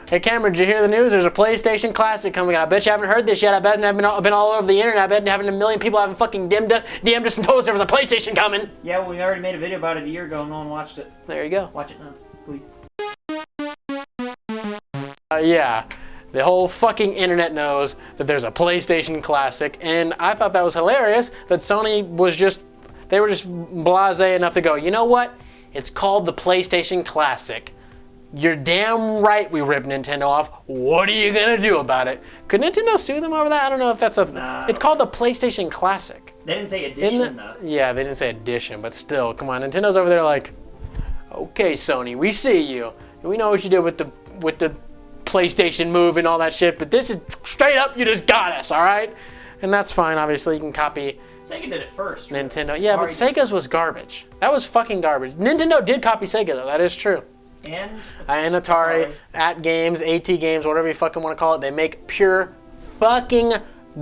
Hey Cameron, did you hear the news? There's a PlayStation Classic coming out. I bet you haven't heard this yet. I bet I've been all over the internet. I bet having a million people haven't fucking DM'd us and told us there was a PlayStation coming. Yeah, well, we already made a video about it a year ago and no one watched it. There you go. Watch it now, please. Yeah, the whole fucking internet knows that there's a PlayStation Classic, and I thought that was hilarious that Sony was just, they were just blasé enough to go, you know what? It's called the PlayStation Classic. You're damn right we ripped Nintendo off. What are you gonna do about it? Could Nintendo sue them over that? I don't know if that's a... Nah, it's called the PlayStation Classic. They didn't say edition, though. Yeah, they didn't say edition, but still, come on. Nintendo's over there like, okay, Sony, we see you. We know what you did with the PlayStation Move and all that shit, but this is straight up, you just got us, all right? And that's fine, obviously. You can copy... Sega did it first. Nintendo. Yeah, but Sega's was garbage. That was fucking garbage. Nintendo did copy Sega, though. That is true. And Atari, At Games, AT Games, whatever you fucking want to call it, they make pure fucking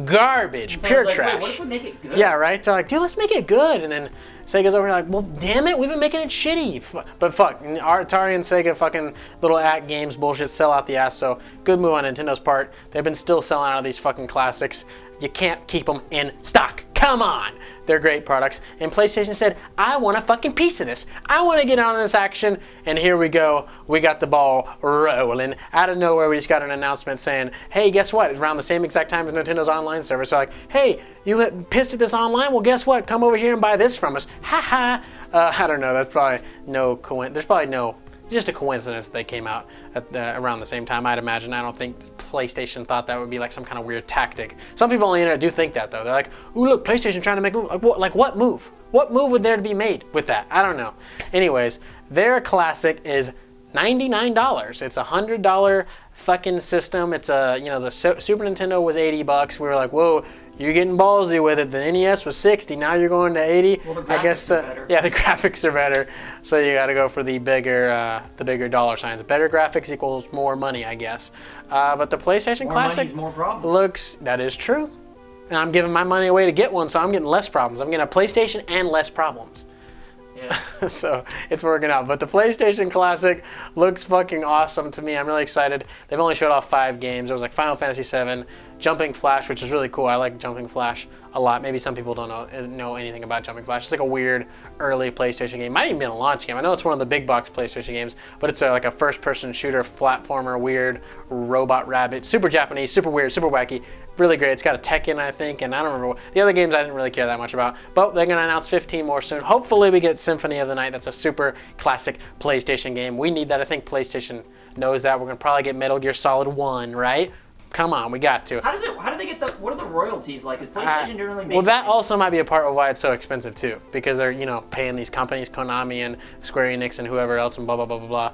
garbage, pure like, trash. Wait, what if we make it good? Yeah, right? They're like, dude, let's make it good. And then Sega's over here like, well, damn it, we've been making it shitty. But fuck, Atari and Sega fucking little At Games bullshit sell out the ass, so good move on Nintendo's part. They've been still selling out of these fucking classics. You can't keep them in stock. Come on. They're great products. And PlayStation said, I want a fucking piece of this. I want to get on this action. And here we go. We got the ball rolling. Out of nowhere, we just got an announcement saying, hey, guess what? It's around the same exact time as Nintendo's online service. So like, hey, you pissed at this online? Well, guess what? Come over here and buy this from us. Ha ha. I don't know. That's probably no coincidence. There's probably no... just a coincidence they came out at around the same time, I'd imagine. I don't think PlayStation thought that would be like some kind of weird tactic. Some people on the internet do think that, though. They're like, ooh, look, PlayStation trying to make a move. Like what move? What move would there to be made with that? I don't know. Anyways, their classic is $99. It's a $100 fucking system. It's a, you know, the Super Nintendo was $80. We were like, whoa, you're getting ballsy with it. The NES was 60. Now you're going to 80. Well, the graphics I guess are better. Yeah, the graphics are better. So you got to go for the bigger dollar signs. Better graphics equals more money, I guess. But the PlayStation Classic more problems. looks, that is true. And I'm giving my money away to get one, so I'm getting less problems. I'm getting a PlayStation and less problems. Yeah. So it's working out. But the PlayStation Classic looks fucking awesome to me. I'm really excited. They've only showed off 5 games. There was like Final Fantasy VII, Jumping Flash, which is really cool. I like Jumping Flash a lot. Maybe some people don't know anything about Jumping Flash. It's like a weird early PlayStation game. Might even be a launch game. I know it's one of the big box PlayStation games, but it's like a first-person shooter, platformer, weird robot rabbit. Super Japanese, super weird, super wacky. Really great. It's got a Tekken, I think, and I don't remember the other games I didn't really care that much about. But they're going to announce 15 more soon. Hopefully we get Symphony of the Night. That's a super classic PlayStation game. We need that. I think PlayStation knows that. We're going to probably get Metal Gear Solid 1, right? Come on, we got to. How do they get what are the royalties like? Is PlayStation generally making? Well, that also might be a part of why it's so expensive too, because they're, you know, paying these companies, Konami and Square Enix and whoever else and blah blah blah blah blah.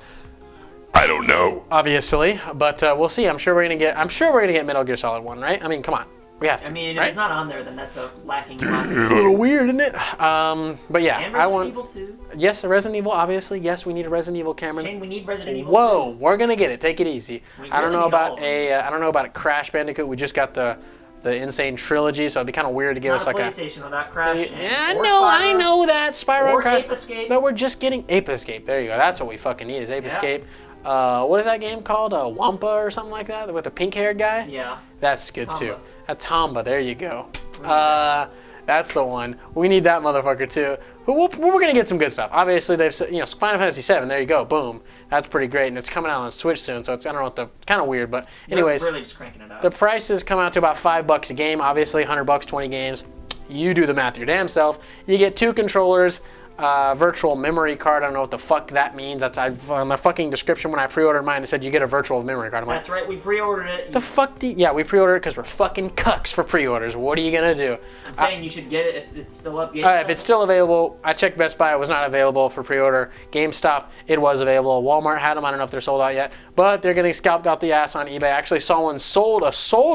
I don't know. Obviously, but we'll see. I'm sure we're gonna get Metal Gear Solid 1, right? I mean, come on. We have to. I mean, right? if it's not on there, then that's a lacking classic. It's a little weird, isn't it? But yeah, And Resident Evil 2. Yes, Resident Evil, obviously. Yes, we need a Resident Evil, Cameron. Shane, we need Resident Evil. Whoa, we're gonna get it. Take it easy. I don't know about I don't know about a Crash Bandicoot. We just got the Insane Trilogy, so it'd be kind of weird to give us like a PlayStation without Crash. Yeah, I know that Spyro or Crash. Ape Escape. But we're just getting Ape Escape. There you go. That's what we fucking need is Ape Escape. What is that game called? Wampa or something like that with the pink-haired guy? Yeah. That's good too. That's Tamba. There you go. That's the one. We need that motherfucker too. But we're gonna get some good stuff. Obviously, they've said, you know, Final Fantasy VII. There you go. Boom. That's pretty great, and it's coming out on Switch soon. So it's, I don't know what kind of weird, but anyways. They're really just cranking it out. The prices come out to about $5 a game. Obviously, $100, 20 games. You do the math your damn self. You get 2 controllers. Virtual memory card. I don't know what the fuck that means. That's on the fucking description when I pre-ordered mine. It said you get a virtual memory card. That's right. We pre-ordered it. The fuck? Yeah, we pre-ordered it because we're fucking cucks for pre-orders. What are you gonna do? I'm saying you should get it if it's still up. If it's still available, I checked Best Buy. It was not available for pre-order. GameStop, it was available. Walmart had them. I don't know if they're sold out yet, but they're getting scalped out the ass on eBay. I actually saw one sold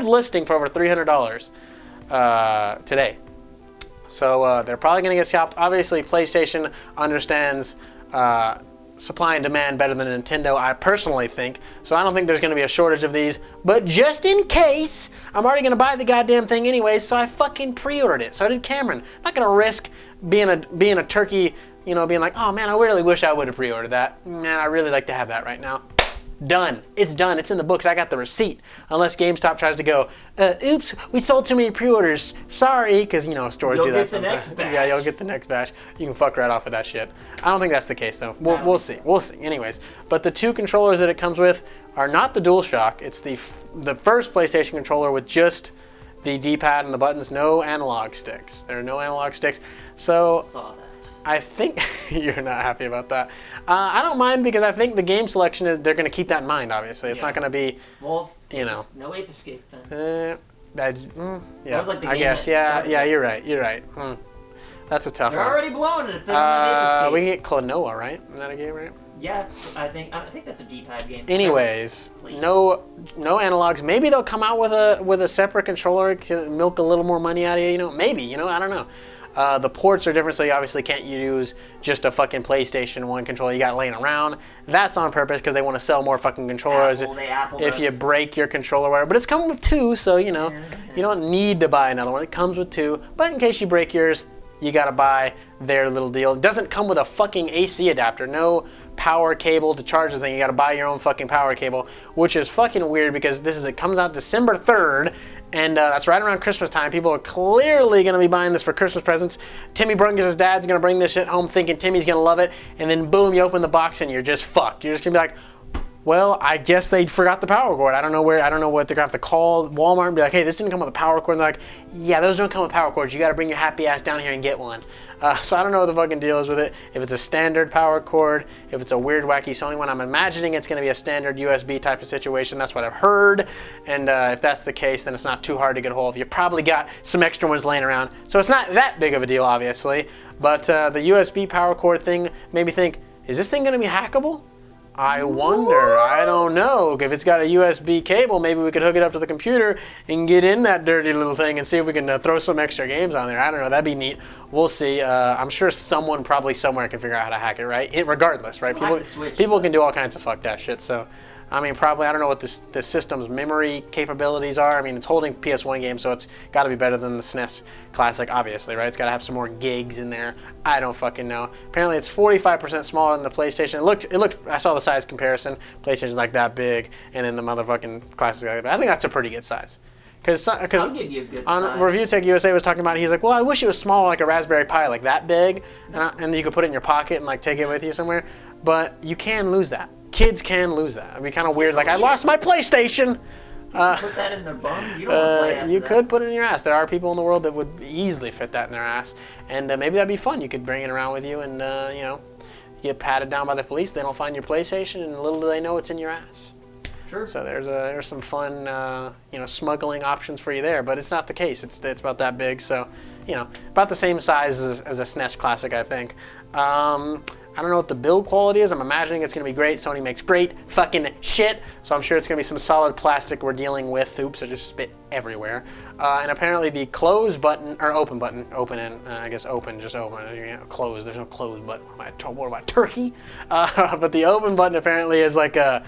listing for over $300 today. So they're probably going to get scalped. Obviously, PlayStation understands supply and demand better than Nintendo, I personally think. So I don't think there's going to be a shortage of these. But just in case, I'm already going to buy the goddamn thing anyway, so I fucking pre-ordered it. So did Cameron. I'm not going to risk being a turkey, you know, being like, oh man, I really wish I would have pre-ordered that. Man, I really like to have that right now. Done. It's done. It's in the books. I got the receipt. Unless GameStop tries to go, oops, we sold too many pre-orders. Sorry, because you know stores do that sometimes. Yeah, you'll get the next batch. You can fuck right off with that shit. I don't think that's the case though. We'll see. We'll see. Anyways, but the 2 controllers that it comes with are not the DualShock. It's the first PlayStation controller with just the D-pad and the buttons. No analog sticks. There are no analog sticks. So Saw that. I think you're not happy about that. I don't mind because I think the game selection is they're going to keep that in mind. Obviously, it's not going to be. Well, you know. No Ape Escape then. Yeah, That was like the I game guess. that Yeah, started yeah, it. you're right. You're right. That's a tough They're one. already blowing it if they're not Ape Escape. We can get Klonoa, right? Isn't that a game, right? Yeah, I think that's a D-pad game. Anyways, no analogs. Maybe they'll come out with a separate controller to milk a little more money out of you. You know, maybe. You know, I don't know. The ports are different, so you obviously can't use just a fucking PlayStation 1 controller you got laying around. That's on purpose because they want to sell more fucking controllers. Apple if you break your controller, whatever. But it's coming with 2, so you know you don't need to buy another one. It comes with 2, but in case you break yours, you gotta buy their little deal. It doesn't come with a fucking AC adapter. No power cable to charge the thing. You gotta buy your own fucking power cable, which is fucking weird because it comes out December 3rd. And that's right around Christmas time. People are clearly going to be buying this for Christmas presents. Timmy Brungus' dad's going to bring this shit home thinking Timmy's going to love it. And then boom, you open the box and you're just fucked. You're just going to be like, well, I guess they forgot the power cord. I don't know what they're going to have to call Walmart and be like, hey, this didn't come with a power cord. And they're like, yeah, those don't come with power cords. You got to bring your happy ass down here and get one. So I don't know what the fucking deal is with it. If it's a standard power cord, if it's a weird, wacky Sony one, I'm imagining it's going to be a standard USB type of situation. That's what I've heard. And if that's the case, then it's not too hard to get a hold of. You probably got some extra ones laying around. So it's not that big of a deal, obviously. But the USB power cord thing made me think, is this thing going to be hackable? I wonder. I don't know. If it's got a USB cable, maybe we could hook it up to the computer and get in that dirty little thing and see if we can throw some extra games on there. I don't know. That'd be neat. We'll see. I'm sure someone probably somewhere can figure out how to hack it, right? Regardless, right? People can do all kinds of fucked ass shit. So, I mean, probably, I don't know what the system's memory capabilities are. I mean, it's holding PS1 games, so it's got to be better than the SNES Classic, obviously, right? It's got to have some more gigs in there. I don't fucking know. Apparently, it's 45% smaller than the PlayStation. It looked. I saw the size comparison. PlayStation's like that big, and then the motherfucking Classic. I think that's a pretty good size. Because I'll give you a good on size. Review Tech USA was talking about, he's like, well, I wish it was small like a Raspberry Pi, like that big, and you could put it in your pocket and like take it with you somewhere. But you can lose that. Kids can lose that. It'd be kind of weird. Like, I lost my PlayStation. Put that in their bum? You don't want to play after you that. could put it in your ass. There are people in the world that would easily fit that in their ass, and maybe that'd be fun. You could bring it around with you, and you know, get patted down by the police. They don't find your PlayStation, and little do they know it's in your ass. Sure. So there's some fun you know, smuggling options for you there, but it's not the case. It's about that big, so you know, about the same size as a SNES Classic, I think. I don't know what the build quality is. I'm imagining it's going to be great. Sony makes great fucking shit, so I'm sure it's going to be some solid plastic we're dealing with. Oops, I just spit everywhere. And apparently the close button, or open button, open and I guess open, just open. You know, close, there's no close button. What am I, turkey? But the open button apparently is like a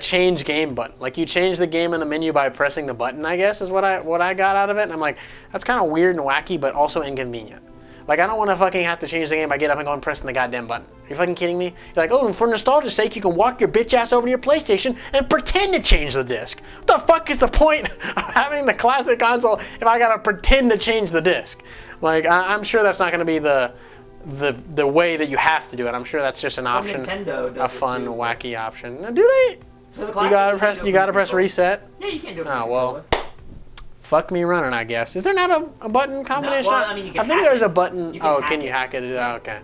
change game button. Like you change the game in the menu by pressing the button, I guess is what I got out of it. And I'm like, that's kind of weird and wacky, but also inconvenient. Like, I don't want to fucking have to change the game by get up and go and pressing the goddamn button. Are you fucking kidding me? You're like, oh, and for nostalgia's sake, you can walk your bitch ass over to your PlayStation and pretend to change the disc. What the fuck is the point of having the classic console if I gotta pretend to change the disc? Like, I'm sure that's not gonna be the way that you have to do it. I'm sure that's just an option, Nintendo does a fun, it too, wacky option. Now, do they? For the You Classic, gotta press reset. Yeah, you can't do it. Oh well. Fuck me running, I guess. Is there not a button combination? No, well, I mean, you can think hack there's it. a button. Can you hack it? Oh, okay.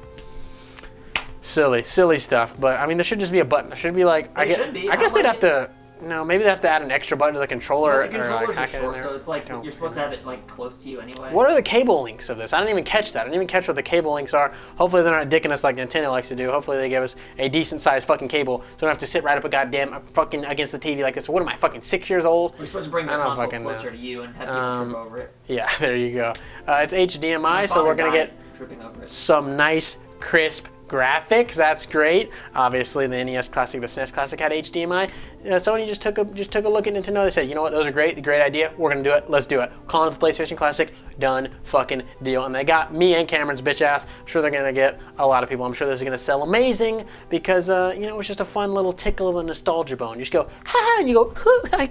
Silly stuff. But I mean, there should just be a button. There should be like. I guess they'd have to. No, maybe they have to add an extra button to the controller. But the controllers or like hack are it in short, there. so it's like you're supposed to have it like close to you anyway. What are the cable links of this? I didn't even catch that. I didn't even catch what the cable links are. Hopefully they're not dicking us like Nintendo likes to do. Hopefully they give us a decent sized fucking cable, so I don't have to sit right up a goddamn fucking against the TV like this. What am I, fucking 6 years old? We're supposed to bring the console closer to you and have people trip over it. Yeah, there you go. It's HDMI, so we're gonna get tripping over it. some nice, crisp, graphics. That's great. Obviously, the NES Classic, the SNES Classic had HDMI. Sony just took a look at Nintendo. They said, you know what, those are great. Great idea. We're gonna do it. Let's do it. Calling it the PlayStation Classic. Done fucking deal. And they got me and Cameron's bitch ass. I'm sure they're gonna get a lot of people. I'm sure this is gonna sell amazing because you know, it's just a fun little tickle of the nostalgia bone. You just go, ha, and you go,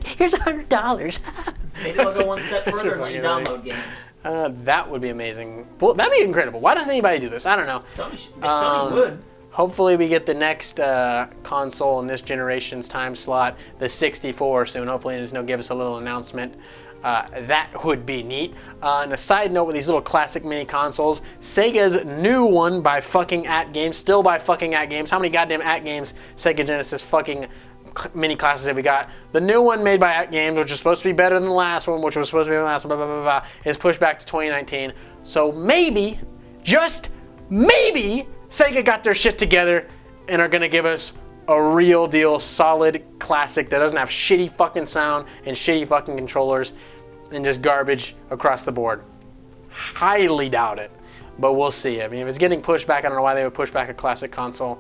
here's $100. Maybe they'll go one step further and let you download games. That would be amazing. Well, that'd be incredible. Why doesn't anybody do this? I don't know. Sony would. Hopefully we get the next console in this generation's time slot, the 64 soon. Hopefully Nintendo give us a little announcement. That would be neat. And a side note with these little classic mini consoles, Sega's new one by fucking @games, still by fucking @games. How many goddamn @games Sega Genesis fucking mini classes have we got? The new one made by @games, which is supposed to be better than the last one, which was supposed to be the last one, blah, blah, blah, blah, is pushed back to 2019. So maybe, just maybe, Sega got their shit together and are gonna give us a real deal solid classic that doesn't have shitty fucking sound and shitty fucking controllers and just garbage across the board. Highly doubt it, but we'll see. I mean, if it's getting pushed back, I don't know why they would push back a classic console.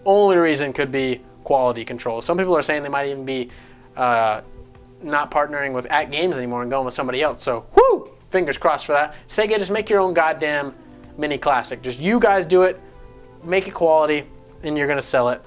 Only reason could be quality control. Some people are saying they might even be not partnering with @games anymore and going with somebody else. So, whoo! Fingers crossed for that. Sega, just make your own goddamn mini classic. Just you guys do it, make it quality, and you're gonna sell it.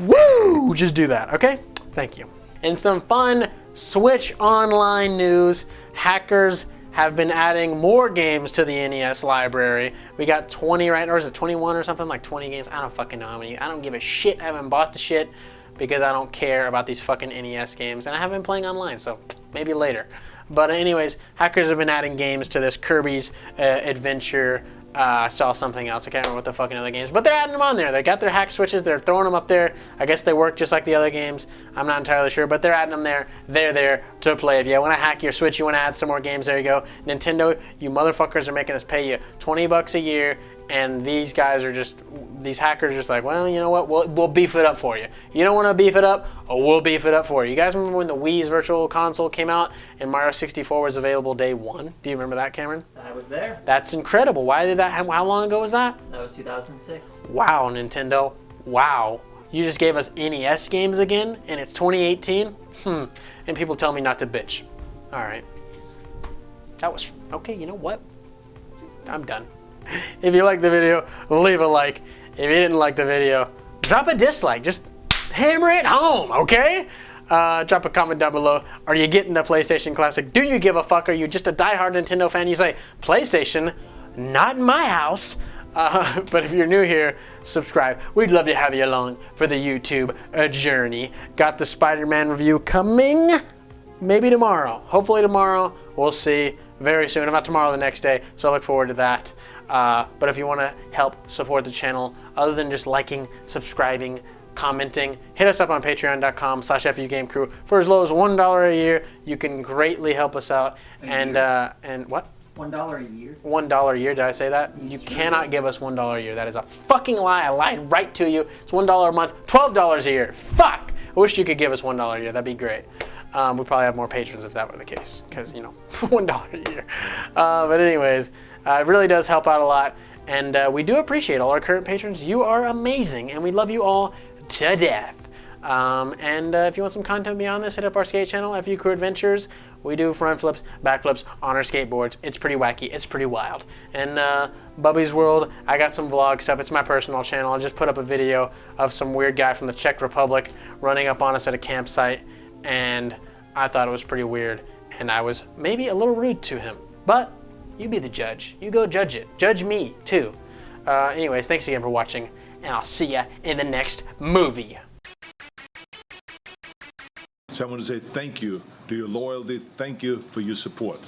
Woo! Just do that, okay? Thank you. In some fun Switch Online news, hackers have been adding more games to the NES library. We got 20 right, or is it 21 or something? Like 20 games? I don't fucking know how many. I don't give a shit. I haven't bought the shit because I don't care about these fucking NES games. And I haven't been playing online, so maybe later. But anyways, hackers have been adding games to this Kirby's Adventure. I saw something else. I can't remember what the fucking other games, but they're adding them on there. They got their hack switches. They're throwing them up there. I guess they work just like the other games. I'm not entirely sure, but they're adding them there. They're there to play. If you want to hack your Switch, you want to add some more games, there you go. Nintendo, you motherfuckers are making us pay you $20 a year, and these guys are just, these hackers are just like, well, you know what? We'll beef it up for you. You don't want to beef it up? Oh, we'll beef it up for you. You guys remember when the Wii's Virtual Console came out and Mario 64 was available day one? Do you remember that, Cameron? I was there. That's incredible. Why did that? How long ago was that? That was 2006. Wow, Nintendo. Wow. You just gave us NES games again, and it's 2018? And people tell me not to bitch. All right. That was, okay, you know what? I'm done. If you liked the video, leave a like. If you didn't like the video, drop a dislike. Just hammer it home, okay? Drop a comment down below. Are you getting the PlayStation Classic? Do you give a fuck? Are you just a diehard Nintendo fan? You say, PlayStation, not in my house. But if you're new here, subscribe. We'd love to have you along for the YouTube journey. Got the Spider-Man review coming maybe tomorrow. Hopefully tomorrow. We'll see very soon. If not tomorrow, the next day. So I look forward to that. But if you want to help support the channel, other than just liking, subscribing, commenting, hit us up on patreon.com/FUgameCrew. For as low as $1 a year, you can greatly help us out. And what? $1 a year? $1 a year, did I say that? You cannot give us $1 a year. That is a fucking lie. I lied right to you. It's $1 a month, $12 a year. Fuck! I wish you could give us $1 a year. That'd be great. We'd probably have more patrons if that were the case, because, you know, $1 a year. But anyways, it really does help out a lot. And we do appreciate all our current patrons. You are amazing, and we love you all to death. If you want some content beyond this, hit up our skate channel, FU Crew Adventures. We do front flips, back flips on our skateboards. It's pretty wacky. It's pretty wild. And Bubby's World, I got some vlog stuff. It's my personal channel. I just put up a video of some weird guy from the Czech Republic running up on us at a campsite, and I thought it was pretty weird, and I was maybe a little rude to him. But you be the judge. You go judge it. Judge me, too. Anyways, thanks again for watching, and I'll see ya in the next movie. So I want to say thank you to your loyalty. Thank you for your support.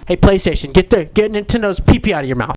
Hey, PlayStation, get Nintendo's pee-pee out of your mouth.